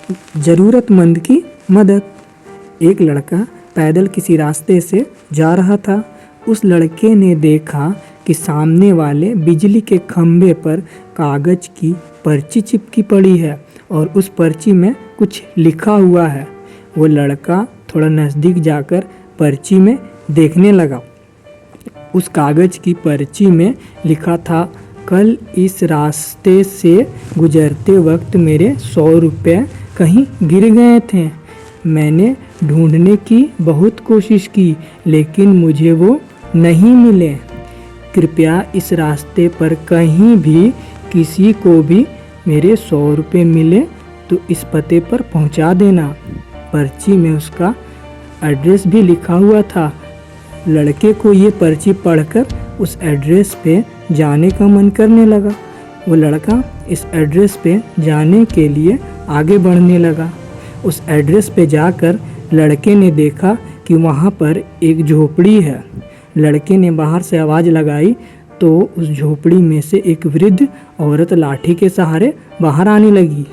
ज़रूरतमंद की मदद। एक लड़का पैदल किसी रास्ते से जा रहा था। उस लड़के ने देखा कि सामने वाले बिजली के खंभे पर कागज़ की पर्ची चिपकी पड़ी है और उस पर्ची में कुछ लिखा हुआ है। वो लड़का थोड़ा नज़दीक जाकर पर्ची में देखने लगा। उस कागज़ की पर्ची में लिखा था, कल इस रास्ते से गुजरते वक्त मेरे 100 रुपये कहीं गिर गए थे। मैंने ढूंढने की बहुत कोशिश की लेकिन मुझे वो नहीं मिले। कृपया इस रास्ते पर कहीं भी किसी को भी मेरे 100 रुपये मिले तो इस पते पर पहुंचा देना। पर्ची में उसका एड्रेस भी लिखा हुआ था। लड़के को ये पर्ची पढ़कर उस एड्रेस पे जाने का मन करने लगा। वो लड़का इस एड्रेस पे जाने के लिए आगे बढ़ने लगा। उस एड्रेस पे जाकर लड़के ने देखा कि वहाँ पर एक झोपड़ी है। लड़के ने बाहर से आवाज़ लगाई तो उस झोपड़ी में से एक वृद्ध औरत लाठी के सहारे बाहर आने लगी।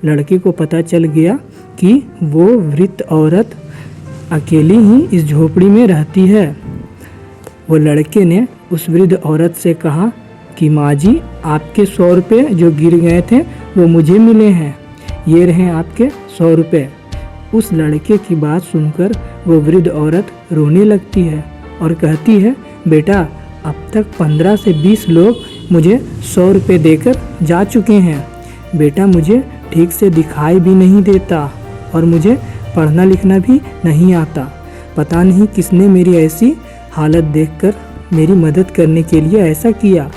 लड़के को पता चल गया कि वो वृद्ध औरत अकेली ही इस झोपड़ी में रहती है। वो लड़के ने उस वृद्ध औरत से कहा कि माँ जी, आपके 100 रुपये जो गिर गए थे वो मुझे मिले हैं, ये रहे आपके 100 रुपये। उस लड़के की बात सुनकर वो वृद्ध औरत रोने लगती है और कहती है, बेटा, अब तक 15 से 20 लोग मुझे 100 रुपये देकर जा चुके हैं। बेटा, मुझे ठीक से दिखाई भी नहीं देता और मुझे पढ़ना लिखना भी नहीं आता। पता नहीं किसने मेरी ऐसी हालत देखकर मेरी मदद करने के लिए ऐसा किया।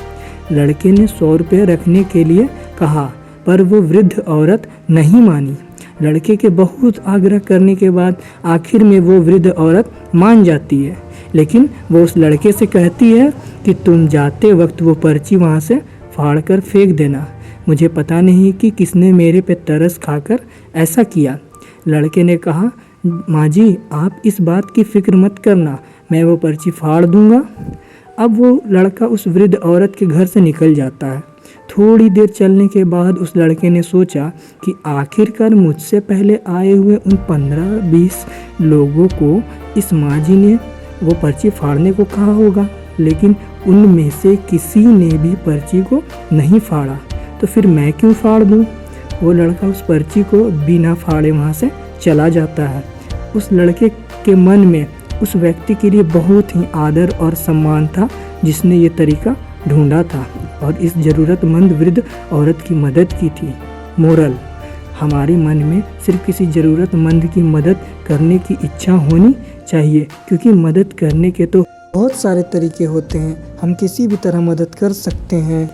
लड़के ने 100 रुपये रखने के लिए कहा पर वो वृद्ध औरत नहीं मानी। लड़के के बहुत आग्रह करने के बाद आखिर में वो वृद्ध औरत मान जाती है, लेकिन वो उस लड़के से कहती है कि तुम जाते वक्त वो पर्ची वहाँ से फाड़ कर फेंक देना। मुझे पता नहीं कि किसने मेरे पे तरस खाकर ऐसा किया। लड़के ने कहा, माँ जी, आप इस बात की फ़िक्र मत करना, मैं वो पर्ची फाड़ दूँगा। अब वो लड़का उस वृद्ध औरत के घर से निकल जाता है। थोड़ी देर चलने के बाद उस लड़के ने सोचा कि आखिरकार मुझसे पहले आए हुए उन 15-20 लोगों को इस माँ जी ने वो पर्ची फाड़ने को कहा होगा, लेकिन उनमें से किसी ने भी पर्ची को नहीं फाड़ा, तो फिर मैं क्यों फाड़ दूँ। वो लड़का उस पर्ची को बिना फाड़े वहाँ से चला जाता है। उस लड़के के मन में उस व्यक्ति के लिए बहुत ही आदर और सम्मान था जिसने ये तरीका ढूंढा था और इस ज़रूरतमंद वृद्ध औरत की मदद की थी। मोरल, हमारे मन में सिर्फ किसी ज़रूरतमंद की मदद करने की इच्छा होनी चाहिए, क्योंकि मदद करने के तो बहुत सारे तरीके होते हैं। हम किसी भी तरह मदद कर सकते हैं।